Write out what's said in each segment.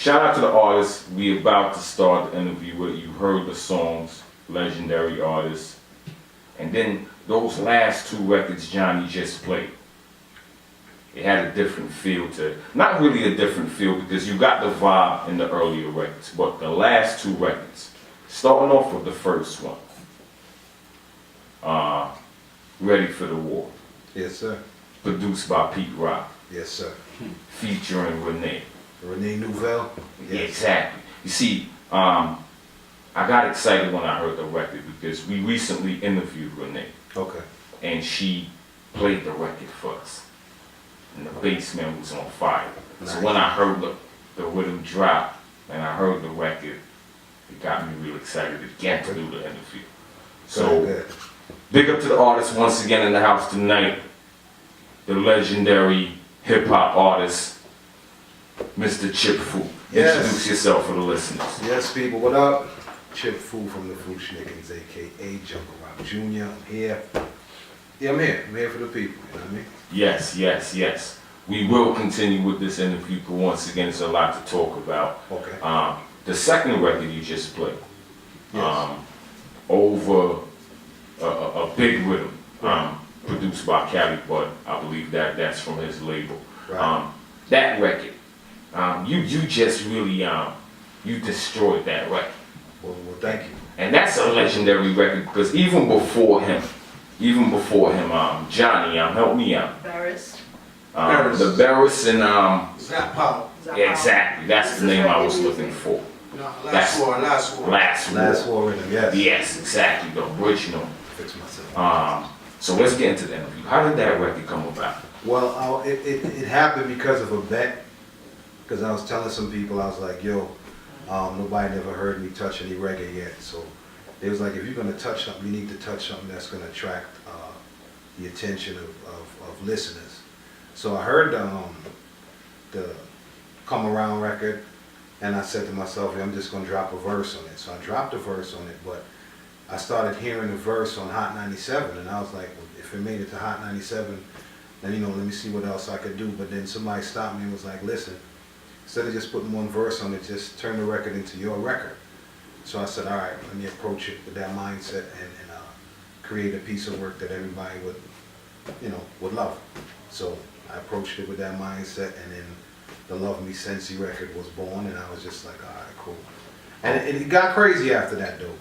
shout out to the artists. We about to start the interview with. You heard the songs, legendary artists. And then those last two records Johnny just played. It had a different feel to it. Not really a different feel because you got the vibe in the earlier records, but the last two records, starting off with the first one, Ready for the War. Yes, sir. Produced by Pete Rock. Yes, sir. Featuring Renee. Renee Nouvelle? Yes. Yeah, exactly. You see, I got excited when I heard the record because we recently interviewed Renee. Okay. And she played the record for us. And the bass man was on fire. Nice. So when I heard the rhythm drop and I heard the record, it got me real excited again to do the interview. So, big up to the artists once again in the house tonight. The legendary hip-hop artist, Mr. Chip Fu. Yes. Introduce yourself for the listeners. Yes, people, what up? Chip Fu from the FU-SCHNICKENS, a.k.a. Jungle Rock Jr. I'm here. Yeah, I'm here. I'm here for the people, you know what I mean? Yes, yes, yes. We will continue with this interview, but once again, it's a lot to talk about. Okay. The second record you just played, yes. Over a big rhythm, produced by Cali Bud. I believe that's from his label. Right. That record, you just really, you destroyed that record. Well, thank you. And that's a legendary record because even before him, Johnny, help me out. Barris. The Barris and Zap Power. exactly. That's the name I was looking for. No, Last War. Last War Rhythm, yes. Yes, exactly. The original. Fix myself. So let's get into the interview. How did that record come about? Well, it happened because of a bet. Because I was telling some people, I was like, yo, nobody never heard me touch any reggae yet. So they was like, if you're going to touch something, you need to touch something that's going to attract the attention of listeners. So I heard the Come Around record, and I said to myself, I'm just going to drop a verse on it. So I dropped a verse on it, but I started hearing the verse on Hot 97, and I was like, well, if it made it to Hot 97, then, let me see what else I could do. But then somebody stopped me and was like, listen, instead of just putting one verse on it, just turn the record into your record. So I said, all right, let me approach it with that mindset and create a piece of work that everybody would love. So I approached it with that mindset, and then the Love Me Sensi record was born, and I was just like, all right, cool. And it got crazy after that, though,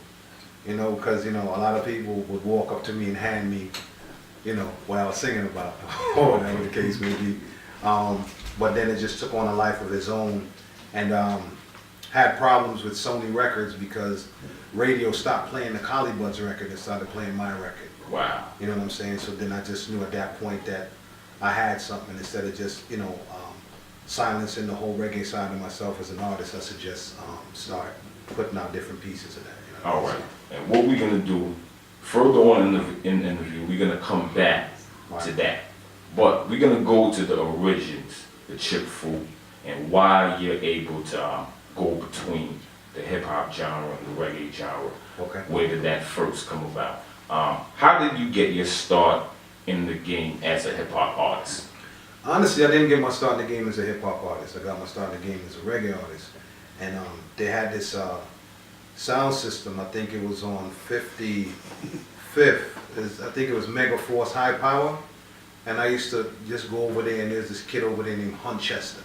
because, a lot of people would walk up to me and hand me, what I was singing about, or whatever the case may be. But then it just took on a life of its own, and had problems with Sony Records because radio stopped playing the Collie Buds record and started playing my record. Wow. You know what I'm saying? So then I just knew at that point that I had something. Instead of just, silencing the whole reggae side of myself as an artist, I should just start putting out different pieces of that. All right. And what we're going to do, further on in the interview, we're going to come back to that. But we're going to go to the origins, the Chip Fu, and why you're able to go between the hip-hop genre and the reggae genre. Okay. Where did that first come about? How did you get your start in the game as a hip-hop artist? Honestly, I didn't get my start in the game as a hip-hop artist. I got my start in the game as a reggae artist. And they had this sound system, I think it was on 55th, I think it was Mega Force High Power. And I used to just go over there, and there's this kid over there named Hunchester.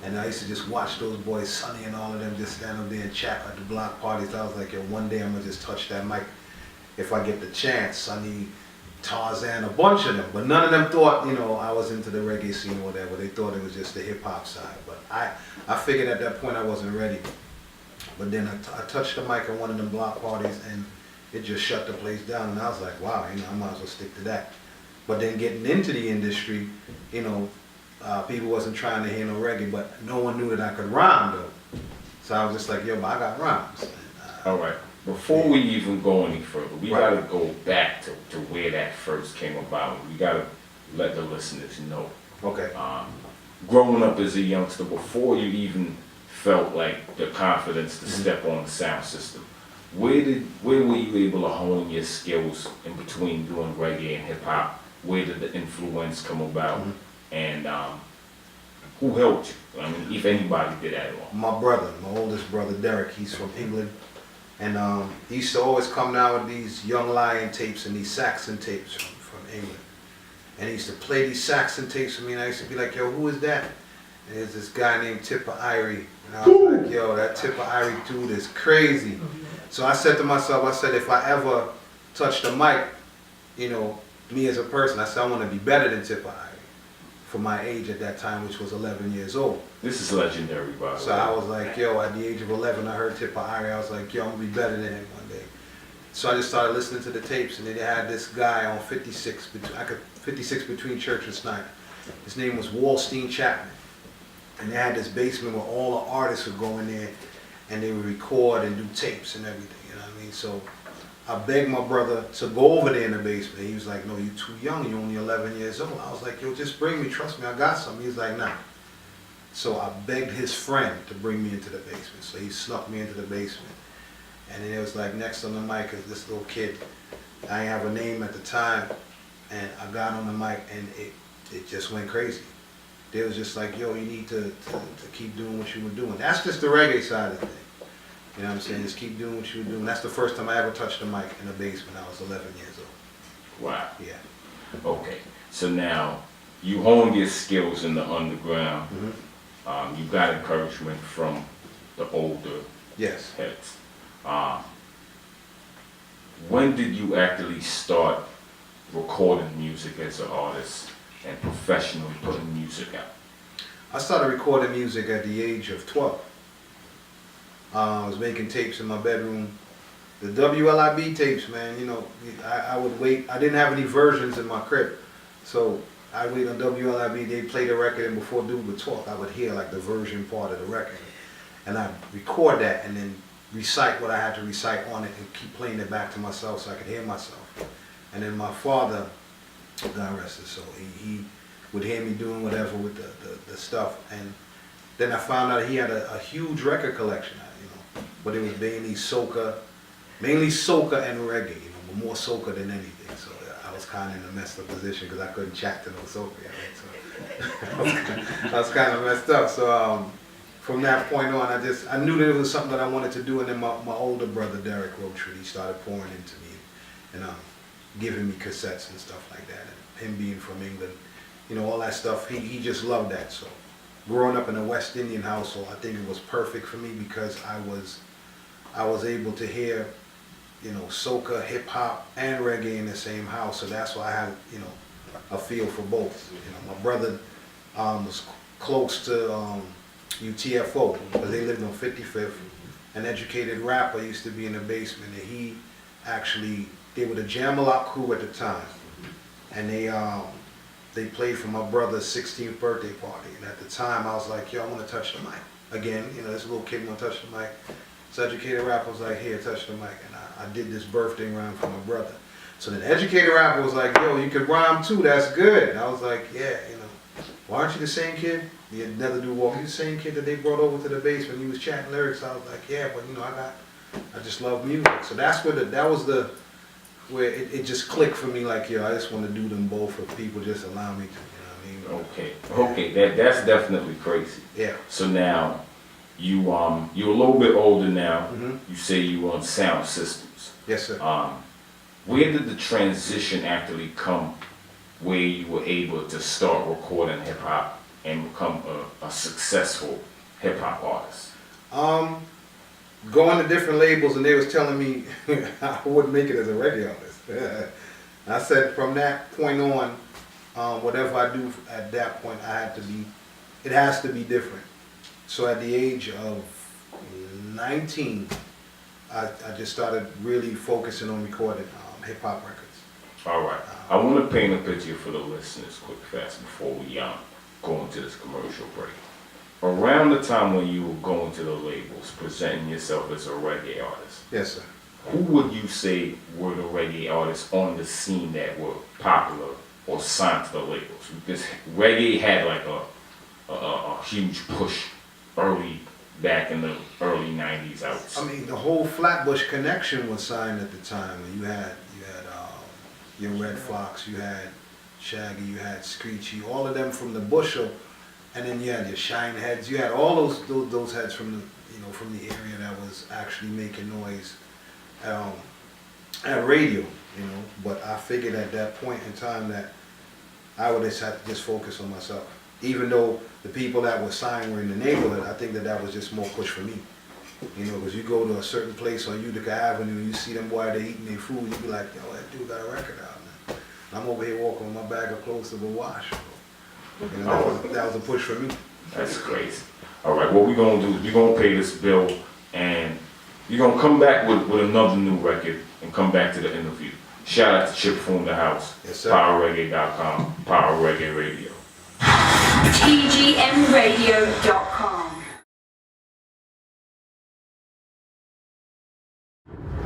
And I used to just watch those boys, Sonny and all of them, just stand up there and chat at the block parties. I was like, yo, one day I'm going to just touch that mic if I get the chance. Sonny, Tarzan, a bunch of them. But none of them thought, I was into the reggae scene or whatever. They thought it was just the hip-hop side. But I figured at that point I wasn't ready. But then I touched the mic at one of them block parties, and it just shut the place down. And I was like, wow, I might as well stick to that. But then getting into the industry, people wasn't trying to hear no reggae, but no one knew that I could rhyme, though. So I was just like, yo, but I got rhymes. All right. Before we even go any further, we got to go back to where that first came about. We got to let the listeners know. Okay. Growing up as a youngster, before you even felt like the confidence to step on the sound system, where were you able to hone your skills in between doing reggae and hip hop? Where did the influence come about? And Who helped you? I mean, if anybody did at all. My brother, my oldest brother Derek, he's from England. And he used to always come down with these Young Lion tapes and these Saxon tapes from England. And he used to play these Saxon tapes for me, and I used to be like, yo, who is that? And there's this guy named Tipper Irie. And I was like, yo, that Tipper Irie dude is crazy. So I said to myself, I said, if I ever touch the mic, you know, me as a person, I said, I want to be better than Tipper Irie for my age at that time, which was 11 years old. This is legendary, by the way. So I was like, yo, at the age of 11, I heard Tipper Irie. I was like, yo, I'm going to be better than him one day. So I just started listening to the tapes, and then they had this guy on 56 between Church and Snipe. His name was Wallstein Chapman. And they had this basement where all the artists would go in there, and they would record and do tapes and everything, you know what I mean? So I begged my brother to go over there in the basement. He was like, no, you're too young, you're only 11 years old. I was like, yo, just bring me, trust me, I got something. He was like, nah. So I begged his friend to bring me into the basement. So he snuck me into the basement. And then it was like next on the mic is this little kid. I didn't have a name at the time. And I got on the mic and it just went crazy. They was just like, yo, you need to keep doing what you were doing. That's just the reggae side of the thing. You know what I'm saying? Just keep doing what you were doing. That's the first time I ever touched the mic in the basement. I was 11 years old. Wow. Yeah. Okay. So now, you honed your skills in the underground. Mm-hmm. You got encouragement from the older Yes. heads. When did you actually start recording music as an artist and professionally putting music out? I started recording music at the age of 12. I was making tapes in my bedroom. The WLIB tapes, man, you know, I would wait. I didn't have any versions in my crib. So I'd wait on WLIB, they'd play the record, and before dude would talk, I would hear like the version part of the record. And I'd record that and then recite what I had to recite on it and keep playing it back to myself so I could hear myself. And then my father, God rest his soul, he would hear me doing whatever with the stuff. And then I found out he had a huge record collection, you know, but it was mainly soca and reggae, you know, but more soca than anything. So I was kind of in a messed up position because I couldn't chat to no soca. You know, so I was kind of messed up. So from that point on, I knew that it was something that I wanted to do. And then my older brother Derek Roachford, he started pouring into me and giving me cassettes and stuff like that. And him being from England, you know, all that stuff, he just loved that. So growing up in a West Indian household, I think it was perfect for me because I was able to hear, you know, soca, hip hop, and reggae in the same house. So that's why I had, you know, a feel for both. You know, my brother was close to UTFO because they lived on 55th. An educated rapper used to be in the basement, and they were the Jam-A-Lot crew at the time, and they played for my brother's 16th birthday party. And at the time, I was like, yo, I want to touch the mic. Again, you know, this little kid want to touch the mic. So educated rapper was like, here, touch the mic. And I did this birthday rhyme for my brother. So then educated rapper was like, yo, you could rhyme too, that's good. And I was like, yeah, you know, why aren't you the same kid? You never do walk. You're the same kid that they brought over to the basement. You was chatting lyrics. I was like, yeah, but you know, I just love music. So that's where where it just clicked for me, like, yo, I just want to do them both if people just allow me to, you know what I mean? Okay, that's definitely crazy. Yeah. So now, you're a little bit older now. Mm-hmm. You say you on sound systems. Yes, sir. Where did the transition actually come where you were able to start recording hip hop and become a successful hip hop artist? Going to different labels, and they was telling me I wouldn't make it as a reggae artist. I said from that point on, whatever I do at that point, it has to be different. So at the age of 19, I just started really focusing on recording hip hop records. All right. I want to paint a picture for the listeners quick, fast, before we go into this commercial break. Around the time when you were going to the labels, presenting yourself as a reggae artist, Yes, sir. who would you say were the reggae artists on the scene that were popular or signed to the labels? Because reggae had like a huge push back in the early 90s, I would say. I mean, the whole Flatbush Connection was signed at the time, and you had your Red Fox, you had Shaggy, you had Screechy, all of them from the Bushel And then you had your shine heads. You had all those heads from the from the area that was actually making noise at radio. But I figured at that point in time that I would just have to just focus on myself. Even though the people that were signed were in the neighborhood, I think that was just more push for me. Because you go to a certain place on Utica Avenue, you see them while they're eating their food, you be like, yo, that dude got a record out, man. And I'm over here walking with my bag of clothes to go wash. That was a push for me. That's crazy. All right, what we're going to do is we're going to pay this bill, and you're going to come back with another new record and come back to the interview. Shout out to Chip Fu in the house. Yes, sir. PowerReggae.com, Power Reggae Radio. TGMradio.com.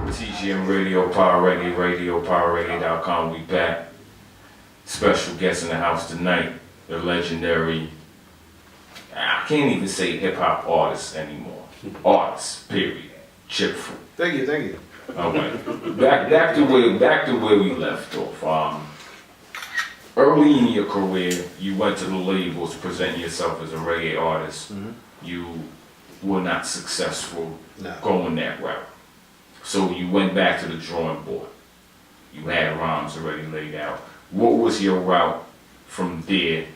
TGM Radio, Power Reggae Radio, PowerReggae.com. We back. Special guest in the house tonight, the legendary, I can't even say hip hop artist anymore. Artist, period. Chip Fu. Thank you. All right. Back to where we left off. Early in your career, you went to the labels presenting yourself as a reggae artist. Mm-hmm. You were not successful No. going that route. So you went back to the drawing board. You had rhymes already laid out. What was your route from there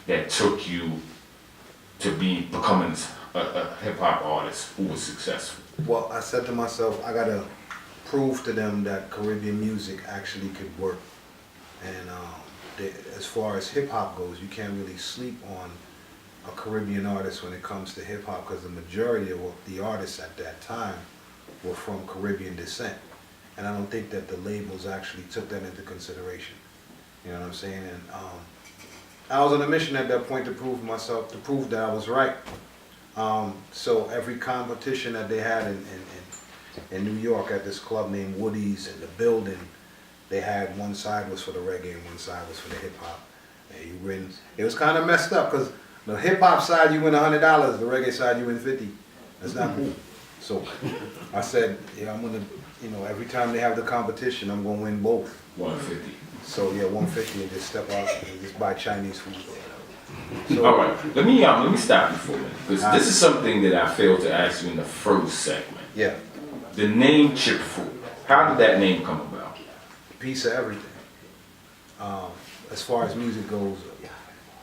that took you to becoming a hip hop artist who was successful? Well, I said to myself, I gotta prove to them that Caribbean music actually could work. And as far as hip hop goes, you can't really sleep on a Caribbean artist when it comes to hip hop, because the majority of the artists at that time were from Caribbean descent. And I don't think that the labels actually took that into consideration. You know what I'm saying? And I was on a mission at that point to prove myself, to prove that I was right. So every competition that they had in New York at this club named Woody's, in the building, they had one side was for the reggae and one side was for the hip hop. And you win. It was kind of messed up because the hip hop side you win $100, the reggae side you win 50. That's not cool. So I said, yeah, I'm gonna, every time they have the competition, I'm gonna win both. 150. So yeah, 150 and just step out and just buy Chinese food. So, All right, let me stop you for a minute, because this is something that I failed to ask you in the first segment. yeah, The name Chip Fu, how did that name come about? piece of everything. As far as music goes,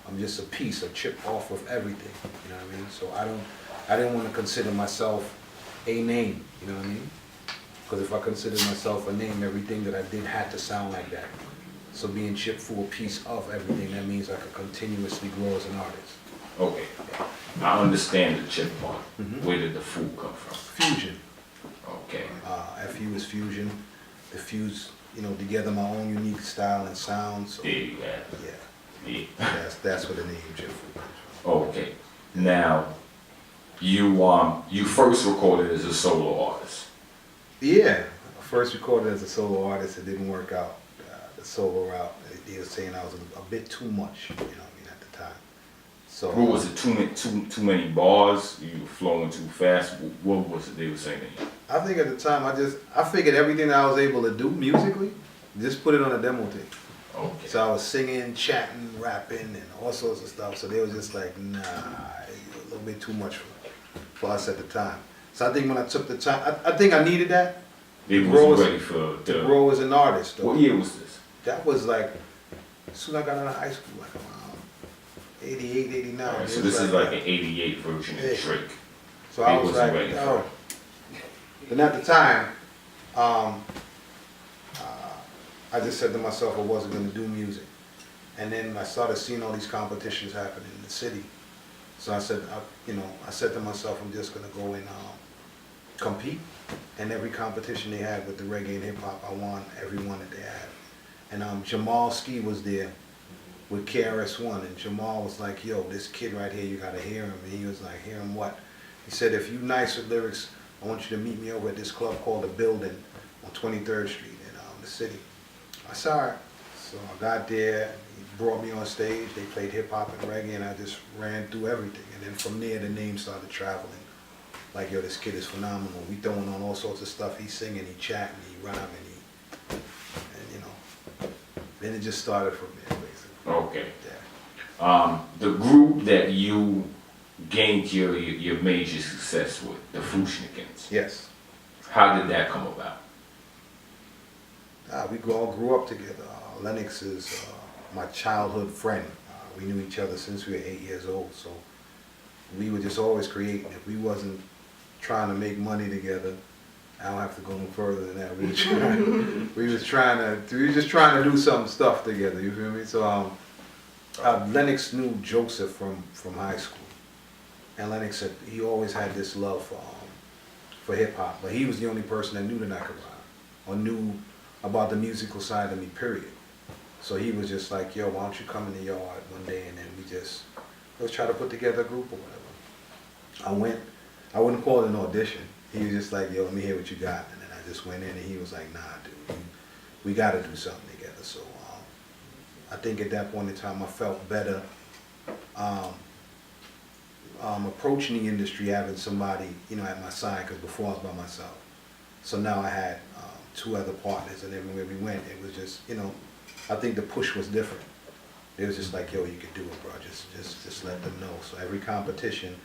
I'm just a piece, a chip off of everything. You know what I mean? So I didn't want to consider myself a name. You know what I mean? Because if I considered myself a name, everything that I did had to sound like that. So being Chip Fu, a piece of everything, that means I could continuously grow as an artist. Okay, I understand the chip part. Mhm. Where did the Fu come from? Fusion. Okay, FU is fusion. The fuse, together my own unique style and sound. So there you have yeah, it. Yeah. that's where the name Chip Fu comes from. Okay, now you first recorded as a solo artist. Yeah, I first recorded as a solo artist. It didn't work out. The solo route, they were saying I was a bit too much, at the time. So What was it? Too many bars? You were flowing too fast? What was it they were saying to you? I think at the time I figured everything that I was able to do musically, just put it on a demo tape. Okay. So I was singing, chatting, rapping, and all sorts of stuff. So they was just like, nah, you're a little bit too much for us at the time. So I think when I took the time, I think I needed that. They wasn't ready for to grow as an artist. Though. What year was this? That was like, as soon as I got out of high school, like around 88, 89. All right, so this is like an 88 version of Drake. So I They was wasn't like, ready for oh. And at the time, I just said to myself I wasn't going to do music. And then I started seeing all these competitions happening in the city. So I said, I said to myself, I'm just going to go and compete. And every competition they had with the reggae and hip hop, I won every one that they had. And Jamal Ski was there with KRS-One, and Jamal was like, yo, this kid right here, you gotta hear him. And he was like, hear him what? He said, if you nice with lyrics, I want you to meet me over at this club called The Building on 23rd Street in the city. I said, all right. So I got there, he brought me on stage, they played hip hop and reggae, and I just ran through everything. And then from there, the name started traveling. Like, yo, this kid is phenomenal. We throwing on all sorts of stuff. He's singing, he chatting, he rhyming, and then it just started from there, basically. Okay. Yeah. The group that you gained your major success with, the FU-SCHNICKENS. Yes. How did that come about? We all grew up together. Lennox is my childhood friend. We knew each other since we were 8 years old, so we were just always creating. If we wasn't trying to make money together, I don't have to go no further than that. We were just trying to do some stuff together. You feel me? So Lennox knew Joseph from high school, and Lennox said he always had this love for hip hop, but he was the only person that knew the Nakaba or knew about the musical side of me. Period. So he was just like, yo, why don't you come in the yard one day, and then let's try to put together a group or whatever. I wouldn't call it an audition. He was just like, yo, let me hear what you got. And then I just went in, and he was like, nah, dude, we got to do something together. So I think at that point in time, I felt better approaching the industry, having somebody, at my side, because before I was by myself. So now I had 2 other partners, and then when we went, it was just, I think the push was different. It was just like, yo, you could do it, bro. Just let them know. So every competition,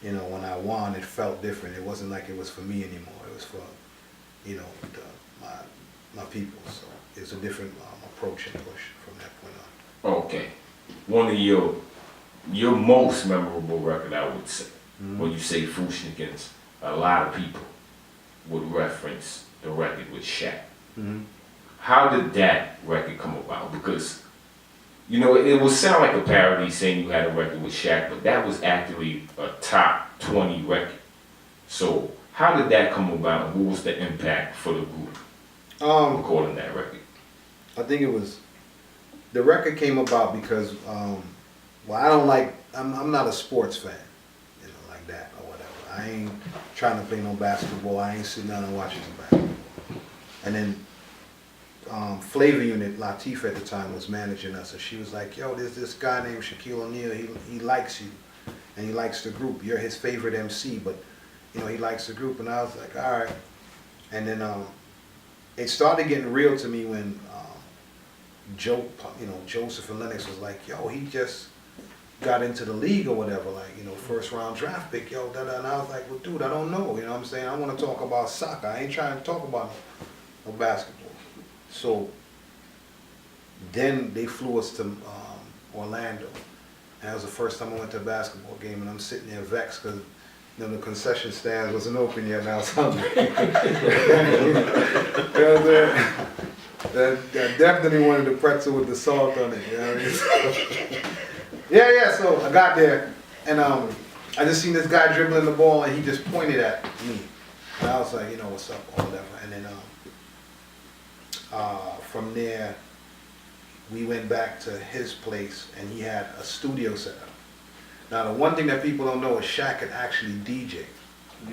when I won, it felt different. It wasn't like it was for me anymore. It was for, my people. So it was a different approach and push from that point on. Okay. One of your most memorable record, I would say, when you say FU-SCHNICKENS, a lot of people would reference the record with Shaq. How did that record come about? Because, it would sound like a parody saying you had a record with Shaq, but that was actually a top 20 record. So how did that come about, and what was the impact for the group recording that record? I think the record came about because, I'm not a sports fan, like that or whatever. I ain't trying to play no basketball. I ain't sitting down and watching the basketball. And then Flavor Unit, Latifah at the time, was managing us, and she was like, yo, there's this guy named Shaquille O'Neal, he likes you, and he likes the group. You're his favorite MC, but, he likes the group. And I was like, all right. And then it started getting real to me when Joseph and Lennox was like, yo, he just got into the league or whatever, first round draft pick, yo, da-da. And I was like, well, dude, I don't know, what I'm saying? I want to talk about soccer. I ain't trying to talk about no basketball. So then they flew us to Orlando. And that was the first time I went to a basketball game, and I'm sitting there vexed because the concession stand wasn't open yet, and I was hungry. I definitely wanted the pretzel with the salt on it. Yeah, so I got there, and I just seen this guy dribbling the ball, and he just pointed at me. And I was like, what's up, or whatever. And then from there, we went back to his place, and he had a studio set up. Now, the one thing that people don't know is Shaq could actually DJ.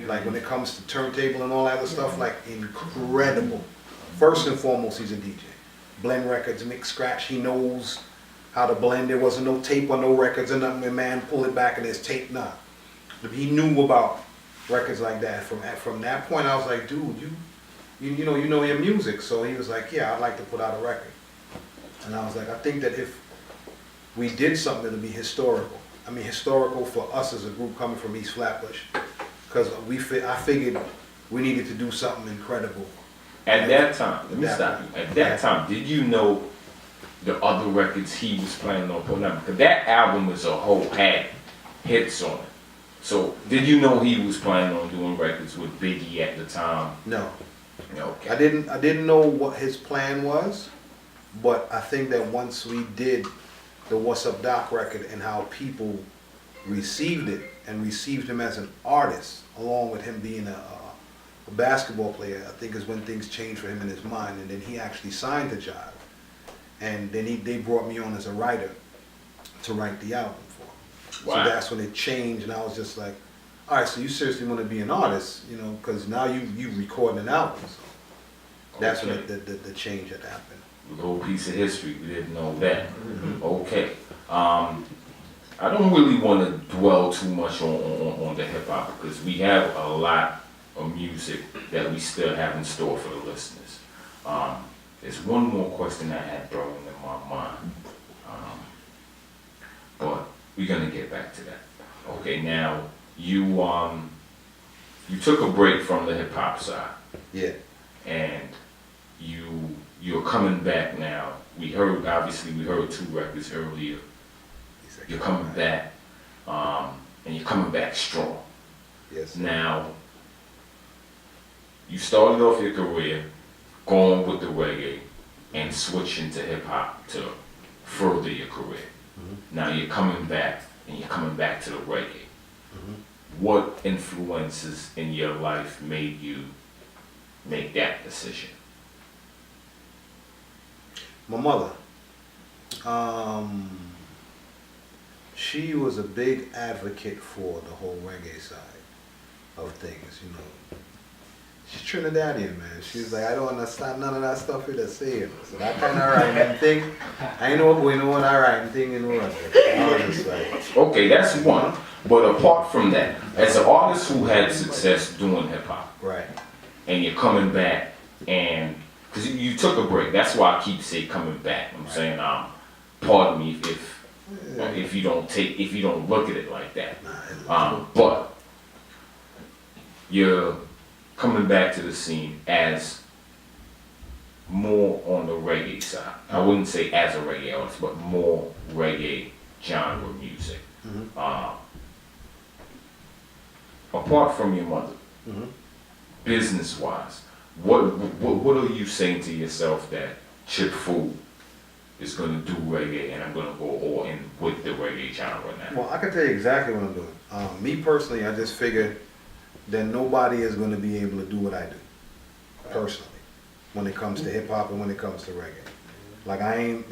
Like, when it comes to turntable and all that other stuff, like, incredible. First and foremost, he's a DJ. Blend records, mix, scratch. He knows how to blend. There wasn't no tape or no records or nothing. And man, pull it back and there's tape. Nah. He knew about records like that. From that point, I was like, dude, you know your music. So he was like, yeah, I'd like to put out a record. And I was like, I think that if we did something, it'll be historical. I mean, historical for us as a group coming from East Flatbush, because I figured we needed to do something incredible. At that time, let me stop you. At that time, did you know the other records he was planning on putting out? Because that album as a whole had hits on it. So, did you know he was planning on doing records with Biggie at the time? No. Okay. I didn't know what his plan was, but I think that once we did the What's Up Doc record and how people received it and received him as an artist, along with him being a basketball player, I think is when things changed for him in his mind. And then he actually signed the job, and then they brought me on as a writer to write the album for him. Wow. So that's when it changed, and I was just like, all right, so you seriously want to be an artist, because now you recording an album. So that's when the change had happened. A little piece of history, we didn't know that. Okay. I don't really want to dwell too much on the hip hop, because we have a lot of music that we still have in store for the listeners. There's one more question I had thrown in my mind. we're gonna get back to that. Okay, now you took a break from the hip hop side, Yeah. and you're coming back now. We heard 2 records earlier. You're coming back, and you're coming back strong. Yes. Now, you started off your career going with the reggae and switching to hip hop to further your career. Now you're coming back, and you're coming back to the reggae. What influences in your life made you make that decision? My mother, she was a big advocate for the whole reggae side of things, you know. She's Trinidadian, man. She's like, I don't understand none of that stuff you're saying. So that kind of writing thing, I know what's going on, I writing thing, you know. I was just like, Okay, that's one. But apart from that, as an artist who had success doing hip hop, right. and you're coming back, and because you took a break, that's why I keep saying coming back. I'm saying, pardon me if you don't look at it like that. But you're coming back to the scene as more on the reggae side. I wouldn't say as a reggae artist, but more reggae genre music. Apart from your mother, business-wise, what are you saying to yourself that Chip Fu is going to do reggae and I'm going to go all in with the reggae genre now? Well, I can tell you exactly what I'm doing. Me personally, I just figured that nobody is going to be able to do what I do, personally, when it comes to hip hop and when it comes to reggae. Like I'm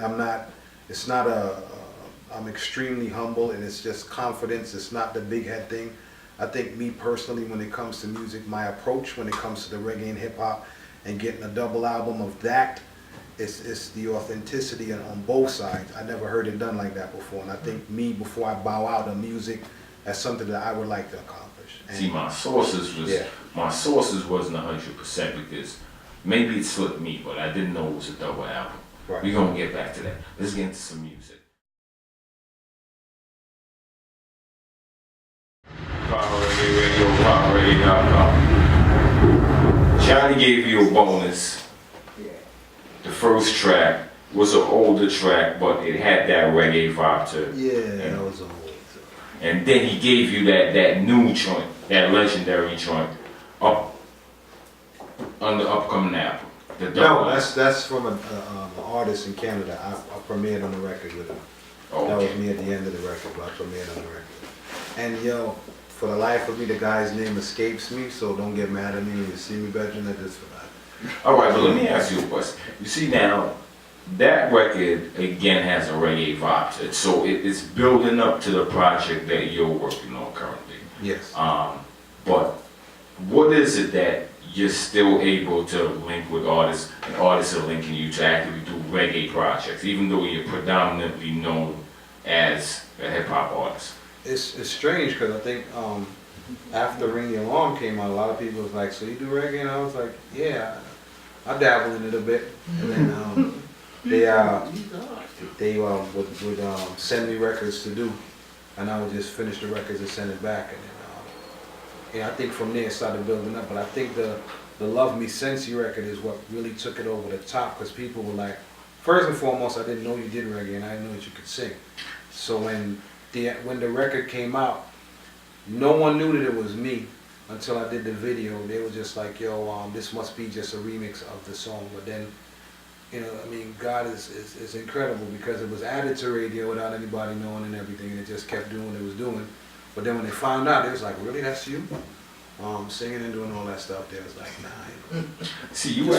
extremely humble, and it's just confidence. It's not the big head thing. I think me personally, when it comes to music, my approach when it comes to the reggae and hip hop and getting a double album of that, it's the authenticity on both sides. I never heard it done like that before, and I think me, before I bow out of music, that's something that I would like to accomplish. And see, my sources wasn't 100% because maybe it slipped me, but I didn't know it was a double album. Right. We're gonna get back to that. Let's get into some music. Reggae Radio, Johnny gave you a bonus. The first track was an older track, but it had that reggae vibe to it. Yeah, that was old. And then he gave you that new joint, that legendary joint, on the upcoming album. No, that's from an artist in Canada. I premiered on the record with him. Okay. That was me at the end of the record, but I premiered on the record. And yo, for the life of me, the guy's name escapes me, so don't get mad at me when you see me, Benjamin. I just forgot. All right, but let me ask you a question. You see now, that record again has a reggae vibe to it, so it's building up to the project that you're working on currently. Yes. But what is it that you're still able to link with artists, and artists are linking you to actually do reggae projects, even though you're predominantly known as a hip hop artist? It's strange because I think after Ring the Alarm came out, a lot of people was like, so you do reggae? And I was like, yeah, I dabble in it a bit. And then they would send me records to do, and I would just finish the records and send it back. And I think from there it started building up. But I think the Love Me Sensi record is what really took it over the top, because people were like, first and foremost, I didn't know you did reggae and I didn't know that you could sing. So when the record came out, no one knew that it was me until I did the video. They were just like, yo, this must be just a remix of the song. But then, you know, I mean, God is incredible, because it was added to radio without anybody knowing and everything, and it just kept doing what it was doing. But then when they found out, it was like, really, that's you? Singing and doing all that stuff, they was like, nah. See, you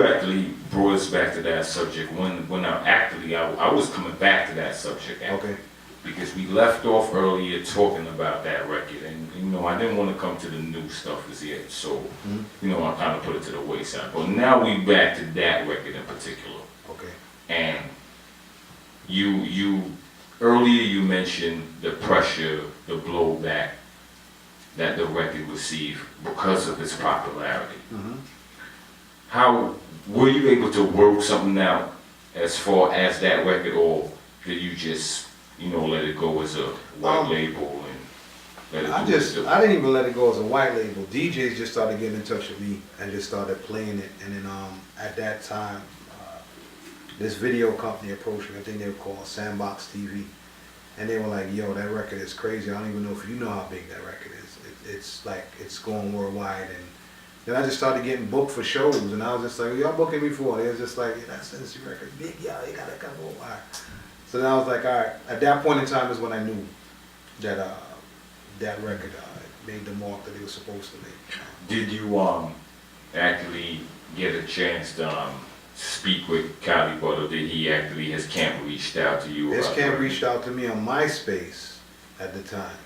actually brought us back to that subject when I was coming back to that subject. Okay. Because we left off earlier talking about that record, and you know, I didn't want to come to the new stuff as yet, so you know, I kind of put it to the wayside. But now we back to that record in particular. Okay. And you earlier you mentioned the pressure, the blowback that the record received because of its popularity. How were you able to work something out as far as that record, or did you just let it go as a white label and let it do its I didn't even let it go as a white label. DJs just started getting in touch with me and just started playing it. And then at that time, this video company approached me. I think they were called Sandbox TV. And they were like, yo, that record is crazy. I don't even know if you know how big that record is. It's like, it's going worldwide. And then I just started getting booked for shows. And I was just like, y'all booking me for? They was just like, yeah, that Sensi record big, y'all, you gotta come over. All right. So then I was like, all right. At that point in time is when I knew that that record made the mark that it was supposed to make. Did you actually get a chance to speak with Cali, or did he actually, his camp reached out to you? His camp reached out to me on MySpace at the time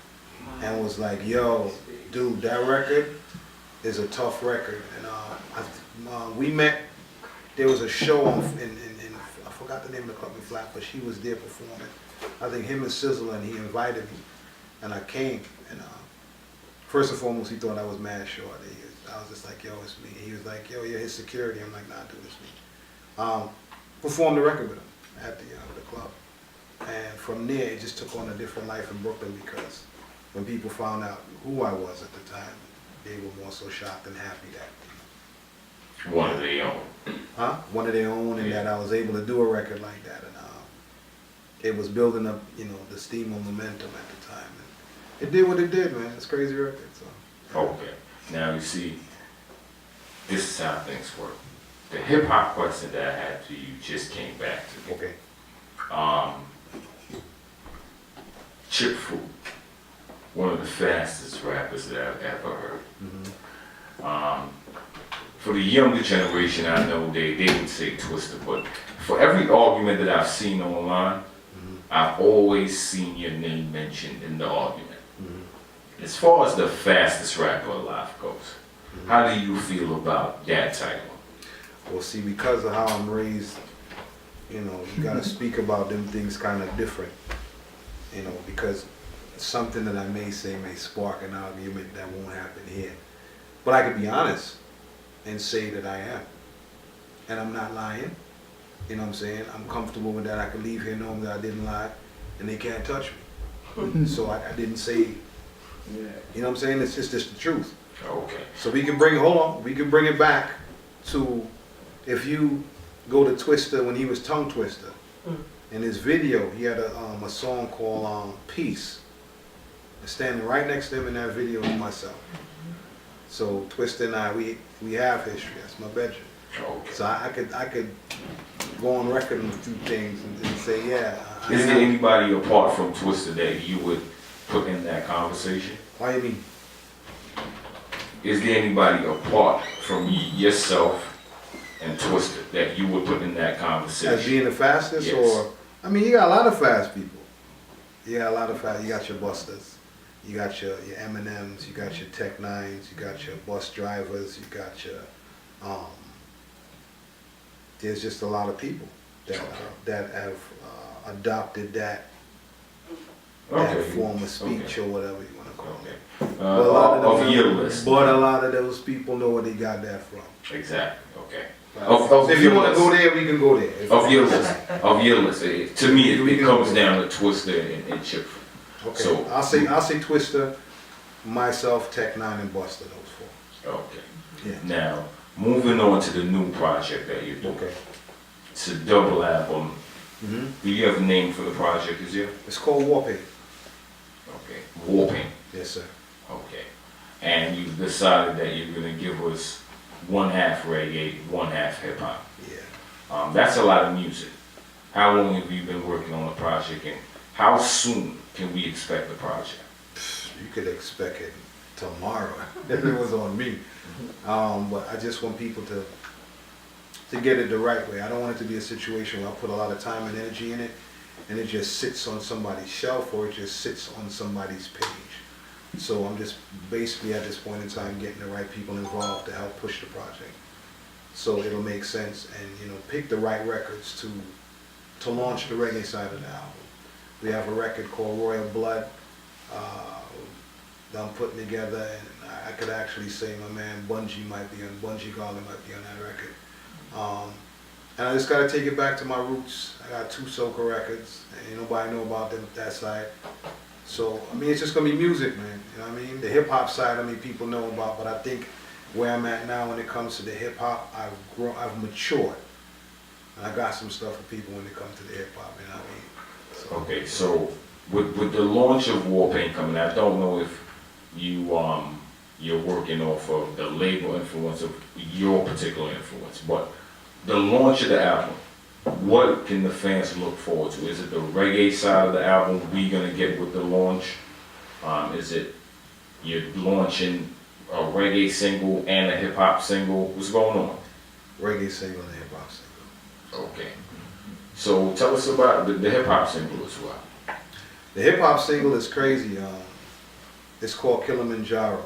and was like, yo, dude, that record is a tough record. And we met, there was a show in I forgot the name of the club in Flat, but she was there performing. I think him and Sizzle, and he invited me. And I came, and first and foremost, he thought I was mad short. I was just like, yo, it's me. He was like, yo, you're his security. I'm like, nah, dude, it's me. Performed the record with him at the club. And from there, it just took on a different life in Brooklyn, because when people found out who I was at the time, they were more so shocked and happy that One of their own. one of their own, and that I was able to do a record like that. And it was building up, the steam and momentum at the time. And it did what it did, man. It's a crazy record. So. Okay. Now you see, this is how things work. The hip hop question that I had for you just came back to me. Okay. Chip Fu, one of the fastest rappers that I've ever heard. Mm-hmm. For the younger generation, I know they would say Twister, but for every argument that I've seen online, I've always seen your name mentioned in the argument. As far as the fastest rapper alive goes, how do you feel about that title? Well, see, because of how I'm raised, you gotta speak about them things kind of different, because something that I may say may spark an argument that won't happen here. But I could be honest and say that I am. And I'm not lying. You know what I'm saying? I'm comfortable with that. I can leave here knowing that I didn't lie, and they can't touch me. So I didn't say, you know what I'm saying? It's just the truth. Okay. So we can bring it back to, if you go to Twister when he was Tongue Twister. In his video, he had a song called Peace. And standing right next to him in that video is myself. So Twister and I, we have history. That's my bedroom. Okay. So I could go on record on a few things and say, yeah. Is there anybody apart from Twister that you would put in that conversation? Why do you mean? Is there anybody apart from yourself and Twister that you would put in that conversation? As being the fastest? Yes. Or, I mean, you got a lot of fast people. You got a lot of fast, you got your Busters, you got your Eminems, you got your Tech Nines, you got your bus drivers, you got your, there's just a lot of people that have adopted that form of speech or whatever you want to call it. Of your list. But a lot of those people know where they got that from. Exactly, okay. If you want to go there, we can go there. Of your list, to me it comes down to Twister and Chip. Okay, So I'll say Twister, myself, Tech Nine, and Buster. Those four. okay. Yeah. Now moving on to the new project that you're doing. Okay. It's a double album. Mm-hmm. Do you have a name for the project? Is there? It's called Warping. Okay. Warping. Yes, sir. Okay. And you've decided that you're gonna give us one half reggae, one half hip hop. Yeah. That's a lot of music. How long have you been working on the project, and how soon can we expect the project? You could expect it tomorrow if it was on me. But I just want people to get it the right way. I don't want it to be a situation where I put a lot of time and energy in it and it just sits on somebody's shelf or it just sits on somebody's page. So I'm just basically at this point in time getting the right people involved to help push the project. So it'll make sense and pick the right records to launch the reggae side of the album. We have a record called Royal Blood that I'm putting together, and I could actually say my man Bungie Garland might be on that record. And I just gotta take it back to my roots. I got 2 soca records, and ain't nobody know about them that side. So, I mean, it's just gonna be music, man. You know what I mean? The hip hop side, I mean, people know about, but I think where I'm at now when it comes to the hip hop, I've matured. And I got some stuff for people when it comes to the hip hop, you know what I mean? So, Okay, so with the launch of Warpaint coming, I don't know if you're working off of the label influence of your particular influence, but the launch of the album, what can the fans look forward to? Is it the reggae side of the album we gonna get with the launch? Is it you're launching a reggae single and a hip hop single? What's going on? reggae single and hip hop single. Okay. So tell us about the hip hop single as well. The hip hop single is crazy. It's called Kilimanjaro,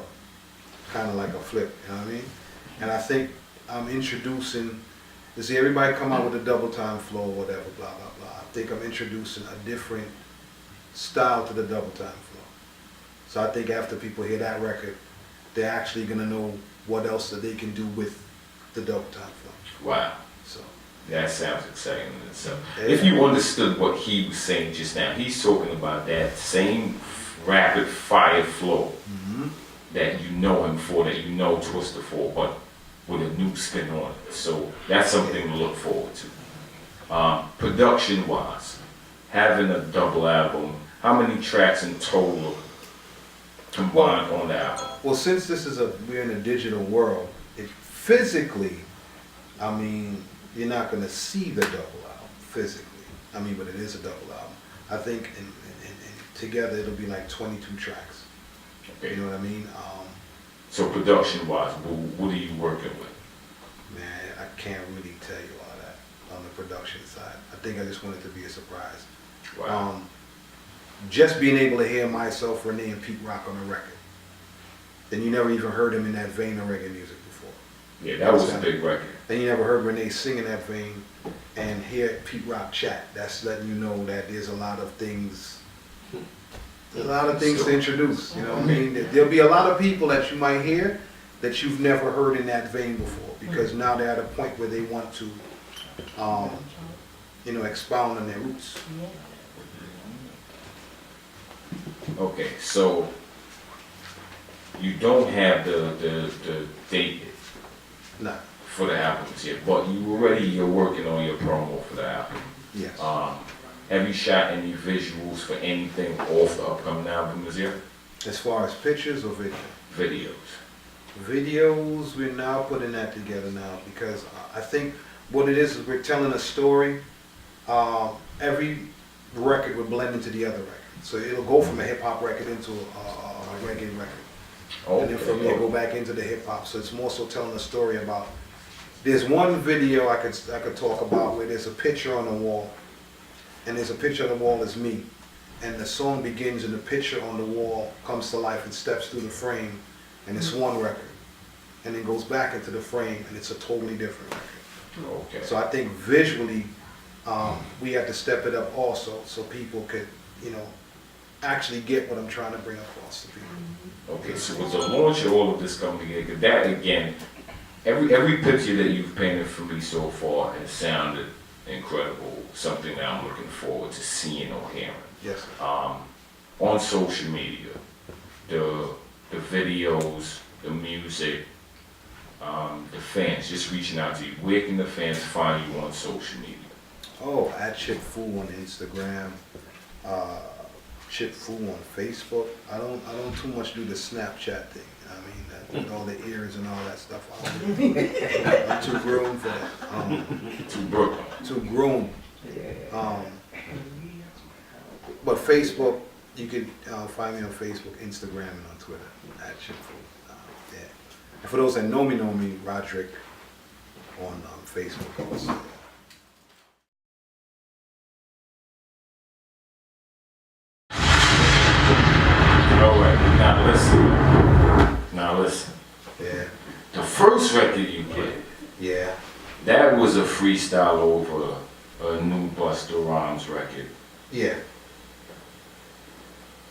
kind of like a flip, you know what I mean? And I think I'm introducing, you see everybody come out with a double time flow or whatever, blah, blah, blah. I think I'm introducing a different style to the double time flow. So I think after people hear that record, they're actually gonna know what else that they can do with the double time flow. Wow. So That sounds exciting in itself. Yeah. If you understood what he was saying just now, he's talking about that same rapid fire flow that you know him for, that you know Twister for, but with a new spin on it. So that's something to look forward to. Production wise, having a double album, how many tracks in total combined on the album? Well, since this is we're in a digital world, it physically, I mean, you're not gonna see the double album physically. I mean, but it is a double album. I think in together it'll be like 22 tracks. Okay. You know what I mean? So production wise, what are you working with? Man, I can't really tell you all that on the production side. I think I just want it to be a surprise. Wow. Just being able to hear myself, Renee, and Pete Rock on the record. Then you never even heard him in that vein of reggae music before. Yeah, that was a big record. Then you never heard Renee sing in that vein and hear Pete Rock chat. That's letting you know that there's a lot of things to introduce, you know what I mean? There'll be a lot of people that you might hear that you've never heard in that vein before, because now they're at a point where they want to, you know, expound on their roots. Okay, so you don't have the date No, for the albums yet, but you're working on your promo for the album. yes. Have you shot any visuals for anything off the upcoming album this year? As far as pictures or video? Videos. Videos, we're now putting that together now, because I think what it is we're telling a story. Every record would blend into the other record. So it'll go from a hip hop record into a reggae record. Oh, And then from there go back into the hip hop. So it's more so telling a story about, there's one video I could talk about where there's a picture on the wall, and there's a picture on the wall is me. And the song begins and the picture on the wall comes to life and steps through the frame, and it's one record. And then goes back into the frame and it's a totally different record. Okay. So I think visually, we have to step it up also so people could, you know, actually get what I'm trying to bring across to people. Okay, so with the launch of all of this coming together, that again, every picture that you've painted for me so far has sounded incredible, something that I'm looking forward to seeing or hearing. Yes, sir. On social media, the videos, the music, the fans, just reaching out to you. Where can the fans find you on social media? Oh, at Chip Fu on Instagram, Chip Fu on Facebook. I don't too much do the Snapchat thing. I mean, with all the ears and all that stuff. I'm too grown for that. To Brooklyn. Too grown. But Facebook, you could find me on Facebook, Instagram, and on Twitter at Chip Fu. Yeah. And for those that know me, Roderick on Facebook also. All right, now listen. Yeah. The first record you did, Yeah. that was a freestyle over a new Busta Rhymes record. Yeah.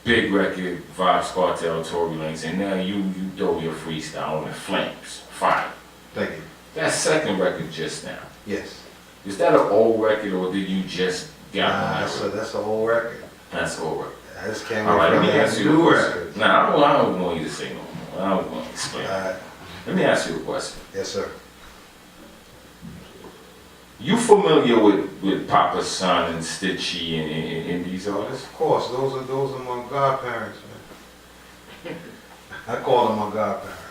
Big record, Vibes Cartel, Tory Lanez, and now you throw your freestyle on the flames, fire. Thank you. That second record just now, Yes. Is that an old record or did you just get on that record? That's an old record. That's an old record. I just can't All right, let wait me for ask that you a new question. record. Now, I don't want you to say no more. I don't want to explain. Let me ask you a question. Yes, sir. You familiar with Papa Son and Stitchy and these artists? Of course, those are my godparents, man. I call them my godparents.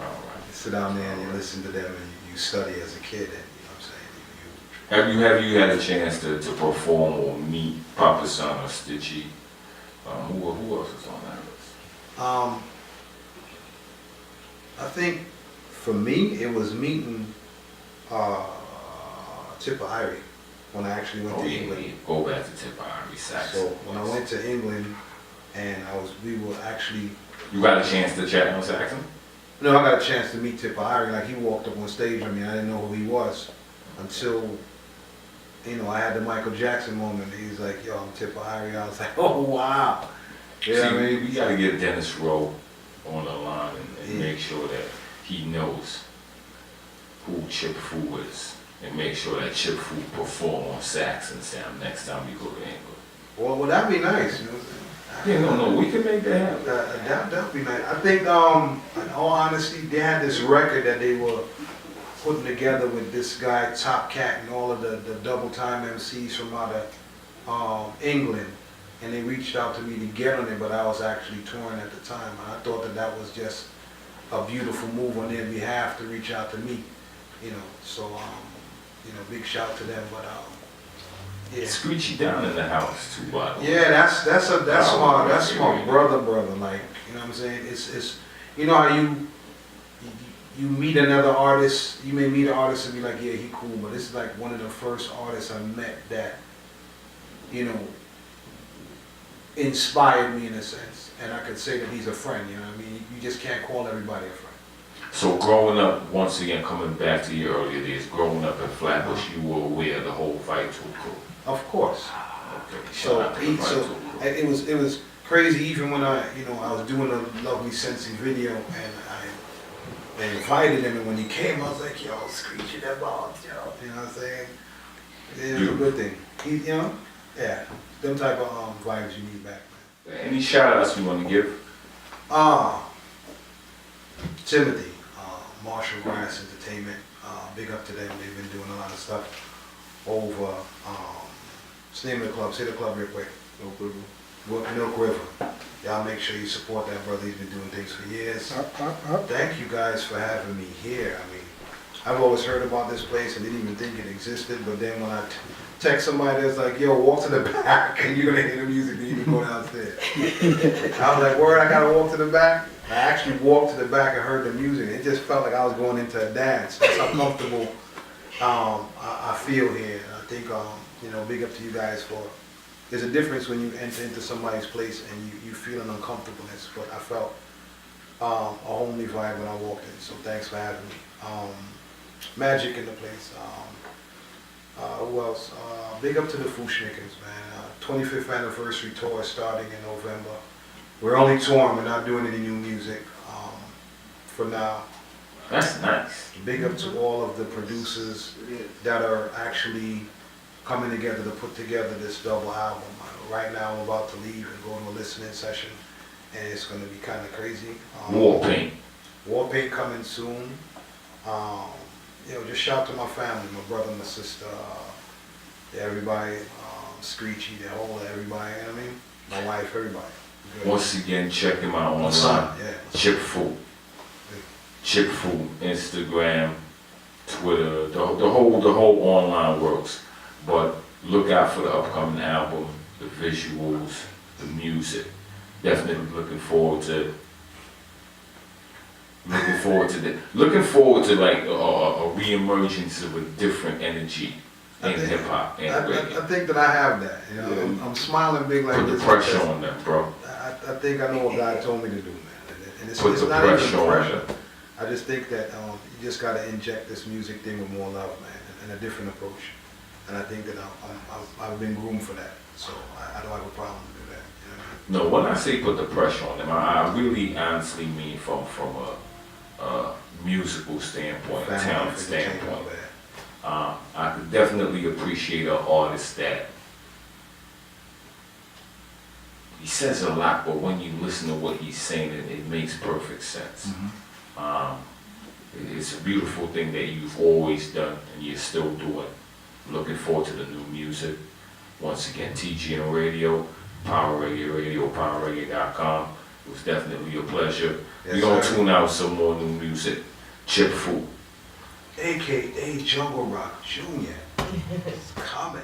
All right. You sit down there and you listen to them and you study as a kid, and you know what I'm saying. Have you had a chance to perform or meet Papa Son or Stitchy? Who else is on that list? I think for me it was meeting Tipper Irie when I actually went to England. Yeah. Go back to Tipper Irie sax. So when I went to England and we were actually. You got a chance to chat on Saxon? No, I got a chance to meet Tipper Irie. Like he walked up on stage with me. I didn't know who he was until, you know, I had the Michael Jackson moment. He's like, "Yo, I'm Tipper Irie." I was like, "Oh wow." See, Yeah, I mean, we got to get Dennis Rowe on the line and Yeah. make sure that he knows who Chip Fu is, and make sure that Chip Fu perform on Saxon Sam next time we go to England. well, that'd be nice. You know? Yeah, no, we can make that happen. That'd be nice. I think, in all honesty, they had this record that they were putting together with this guy Top Cat and all of the double time MCs from out of England, and they reached out to me to get on it, but I was actually touring at the time, and I thought that was just a beautiful move on their behalf to reach out to me, you know. So, you know, big shout to them, but yeah. Screechy down in the house too, by the way. Yeah, that's my brother, like, you know what I'm saying? It's you know how you meet another artist, you may meet an artist and be like, yeah, he cool, but this is like one of the first artists I met that, you know, inspired me in a sense. And I could say that he's a friend, you know what I mean? You just can't call everybody a friend. So growing up, once again, coming back to your earlier days, growing up in Flatbush, you were aware of the whole Vital crew. Of course. Okay, shout So, out to the Vital crew. it was crazy even when I was doing a Lovely Sensei video and I invited him, and when he came I was like, yo, Screechy that balls, yo. You know what I'm saying? It was a good thing. He, you know, yeah, them type of vibes you need back, man. Any shout outs you want to give? Timothy, Marshall Grass Entertainment, big up to them. They've been doing a lot of stuff over, what's the name of the club? Say the club real quick. Milk River. Y'all make sure you support that brother. He's been doing things for years. Thank you guys for having me here. I mean, I've always heard about this place and didn't even think it existed, but then when I text somebody that's like, yo, walk to the back and you're gonna hear the music and you can go downstairs. I was like, word, I gotta walk to the back. I actually walked to the back and heard the music. It just felt like I was going into a dance. That's how comfortable I feel here. I think, you know, big up to you guys for, there's a difference when you enter into somebody's place and you feel an uncomfortableness, but I felt a homely vibe when I walked in, so thanks for having me. Magic in the place. Who else? Big up to the FU-SCHNICKENS, man. 25th anniversary tour starting in November. We're only touring, we're not doing any new music for now. That's nice. Big up to all of the producers that are actually coming together to put together this double album. Right now I'm about to leave and go to a listening session, and it's going to be kind of crazy. War Paint. War Paint coming soon. You know, just shout to my family, my brother, my sister, everybody, Screechy, the whole everybody, you know what I mean? My wife, everybody. Good. Once again, check him out My online. son, yeah. Chip Fu. Chip Fu, Instagram, Twitter, the whole online works. But look out for the upcoming album, the visuals, the music. Definitely looking forward to like a re-emergence of a different energy in hip hop and reggae. I think that I have that. You know, Yeah. I'm smiling big like Put the this. pressure because on them, bro. I think I know what God told me to do, man. And it's, Put it's the not even pressure on pressure. them. I just think that you just got to inject this music thing with more love, man, and a different approach. And I think that I've been groomed for that. So I don't have a problem to do that. You know what I mean? No, when I say put the pressure on them, I really honestly mean from a musical standpoint, a Family talent figure change all standpoint. that. definitely appreciate an artist that he says a lot, but when you listen to what he's saying, it makes perfect sense. It's a beautiful thing that you've always done and you're still doing. Looking forward to the new music. Once again, TGN Radio, Power Reggae Radio, PowerReggae.com. It was definitely a pleasure. Yes, We're gonna sir. tune out some more new music. Chip Fu. AKA Jungle Rock Jr. It's coming.